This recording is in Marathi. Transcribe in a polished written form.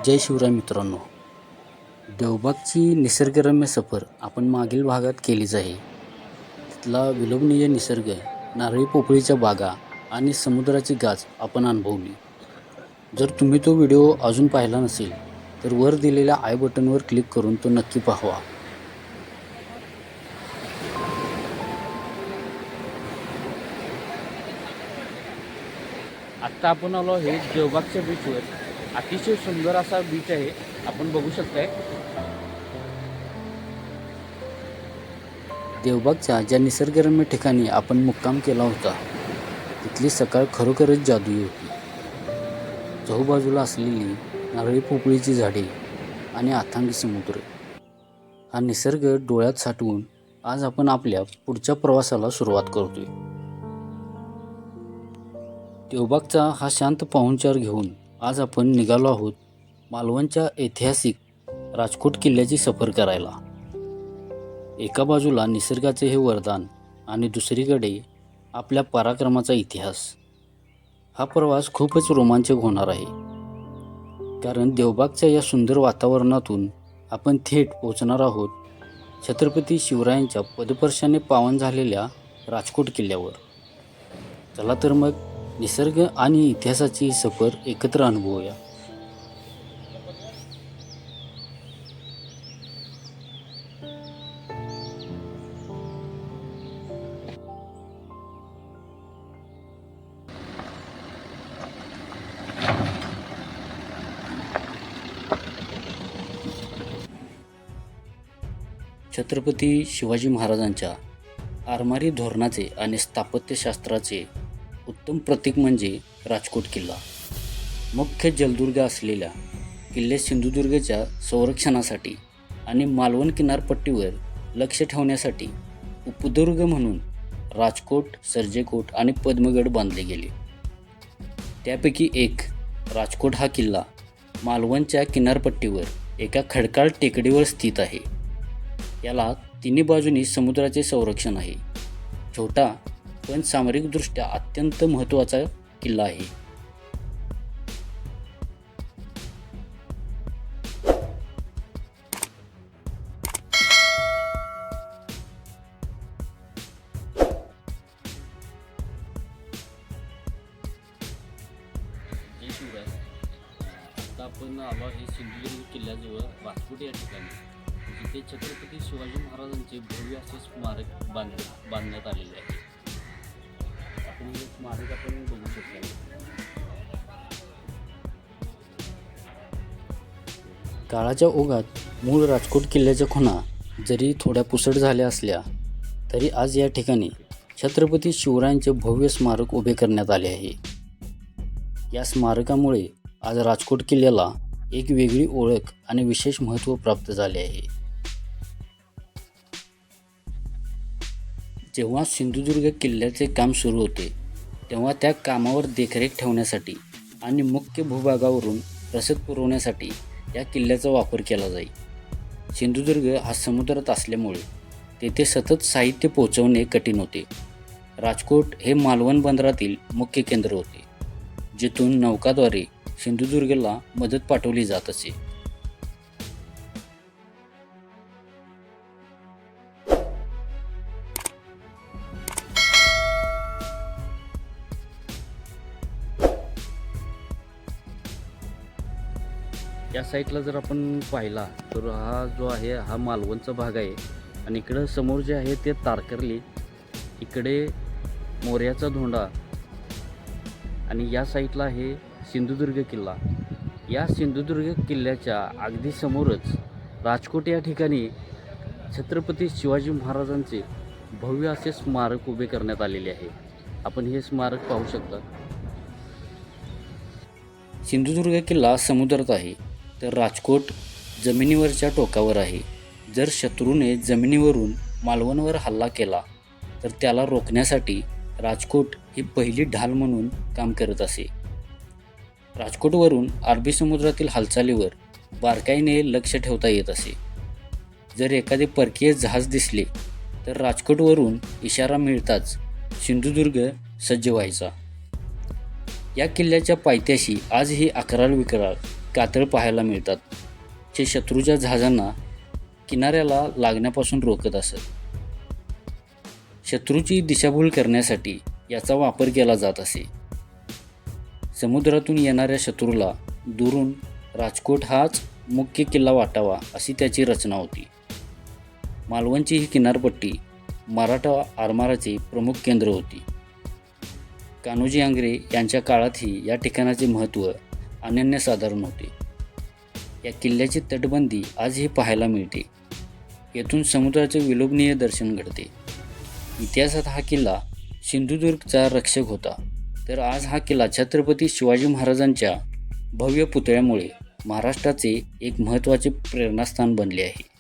जय शिवराय मित्रांनो. देवबागची निसर्गरम्य सफर आपण मागील भागात केलीच आहे. तिथला विलोभनीय निसर्ग, नारळी पोफळीच्या बागा आणि समुद्राची गाज आपण अनुभवली. जर तुम्ही तो व्हिडिओ अजून पाहिला नसेल तर वर दिलेल्या आय बटनवर क्लिक करून तो नक्की पाहावा. आत्ता आपण आलो आहे देवबागच्या बीचवर. अतिशय सुंदर असा बीच आहे, आपण बघू शकताय. देवबागच्या ज्या निसर्गरम्य ठिकाणी आपण मुक्काम केला होता तिथली सकाळ खरोखरच जादुई होती. चहूबाजूला असलेली नारळी पोफळीची झाडे आणि अथांग समुद्र, हा निसर्ग डोळ्यात साठवून आज आपण आपल्या पुढच्या प्रवासाला सुरुवात करतोय. देवबागचा हा शांत पाहुणचार घेऊन आज आपण निघालो आहोत मालवणच्या ऐतिहासिक राजकोट किल्ल्याची सफर करायला. एका बाजूला निसर्गाचे हे वरदान आणि दुसरीकडे आपल्या पराक्रमाचा इतिहास. हा प्रवास खूपच रोमांचक होणार आहे, कारण देवबागच्या या सुंदर वातावरणातून आपण थेट पोहोचणार आहोत छत्रपती शिवरायांच्या पदस्पर्शाने पावन झालेल्या राजकोट किल्ल्यावर. चला तर मग निसर्ग आणि इतिहासाची ही सफर एकत्र अनुभवूया. छत्रपती शिवाजी महाराजांच्या आरमारी धोरणाचे आणि स्थापत्यशास्त्राचे उत्तम प्रतीक म्हणजे राजकोट किल्ला. मुख्य जलदुर्ग असलेल्या किल्ले सिंधुदुर्गच्या संरक्षणासाठी आणि मालवण किनारपट्टीवर लक्ष ठेवण्यासाठी उपदुर्ग म्हणून राजकोट, सर्जेकोट आणि पद्मगड बांधले गेले. त्यापैकी एक राजकोट हा किल्ला मालवणच्या किनारपट्टीवर एका खडकाळ टेकडीवर स्थित आहे. याला तिन्ही बाजूनी समुद्राचे संरक्षण आहे. छोटा पण सामरिकदृष्ट्या अत्यंत महत्त्वाचा किल्ला आहे. जय शिवराय. आता आपण आलो आहे सिंधुदुर्ग किल्ल्याजवळ राजकोट या ठिकाणी, जिथे छत्रपती शिवाजी महाराजांचे भव्य असे स्मारक बांधण्यात आलेले आहे. आपण हे स्मारक आपण बघू शकतो. काळाच्या ओघात मूळ राजकोट किल्ल्याच्या खुणा जरी थोड्या पुसट झाल्या असल्या तरी आज या ठिकाणी छत्रपती शिवरायांचे भव्य स्मारक उभे करण्यात आले आहे. या स्मारकामुळे आज राजकोट किल्ल्याला एक वेगळी ओळख आणि विशेष महत्त्व प्राप्त झाले आहे. जेव्हा सिंधुदुर्ग किल्ल्याचे काम सुरू होते तेव्हा त्या कामावर देखरेख ठेवण्यासाठी आणि मुख्य भूभागावरून रसद पुरवण्यासाठी या किल्ल्याचा वापर केला जाई. सिंधुदुर्ग हा समुद्रात असल्यामुळे तेथे सतत साहित्य पोहोचवणे कठीण होते. राजकोट हे मालवण बंदरातील मुख्य केंद्र होते, जिथून नौकाद्वारे सिंधुदुर्गला मदत पाठवली जात असे. या साईडला जर आपण पाहिला तर हा जो आहे हा मालवणचा भाग आहे, आणि इकडं समोर जे आहे ते तारकर्ली, इकडे मोर्याचा धोंडा, आणि या साईडला आहे सिंधुदुर्ग किल्ला. या सिंधुदुर्ग किल्ल्याच्या अगदी समोरच राजकोट या ठिकाणी छत्रपती शिवाजी महाराजांचे भव्य असे स्मारक उभे करण्यात आलेले आहे. आपण हे स्मारक पाहू शकता. सिंधुदुर्ग किल्ला समुद्रात आहे तर राजकोट जमिनीवरच्या टोकावर आहे. जर शत्रूने जमिनीवरून मालवणवर हल्ला केला तर त्याला रोखण्यासाठी राजकोट ही पहिली ढाल म्हणून काम करत असे. राजकोटवरून अरबी समुद्रातील हालचालीवर बारकाईने लक्ष ठेवता येत असे. जर एखादे परकीय जहाज दिसले तर राजकोटवरून इशारा मिळताच सिंधुदुर्ग सज्ज व्हायचा. या किल्ल्याच्या पायथ्याशी आजही अकराळ विकराळ कातळ पाहायला मिळतात, जे शत्रूच्या जहाजांना किनाऱ्याला लागण्यापासून रोखत असत. शत्रूची दिशाभूल करण्यासाठी याचा वापर केला जात असे. समुद्रातून येणाऱ्या शत्रूला दुरून राजकोट हाच मुख्य किल्ला वाटावा अशी त्याची रचना होती. मालवणची ही किनारपट्टी मराठा आरमाराचे प्रमुख केंद्र होती. कान्होजी आंग्रे यांच्या काळातही या ठिकाणाचे महत्त्व अनन्यसाधारण होते. या किल्ल्याची तटबंदी आजही पाहायला मिळते. येथून समुद्राचे विलोभनीय दर्शन घडते. इतिहासात हा किल्ला सिंधुदुर्गचा रक्षक होता, तर आज हा किल्ला छत्रपती शिवाजी महाराजांच्या भव्य पुतळ्यामुळे महाराष्ट्राचे एक महत्त्वाचे प्रेरणास्थान बनले आहे.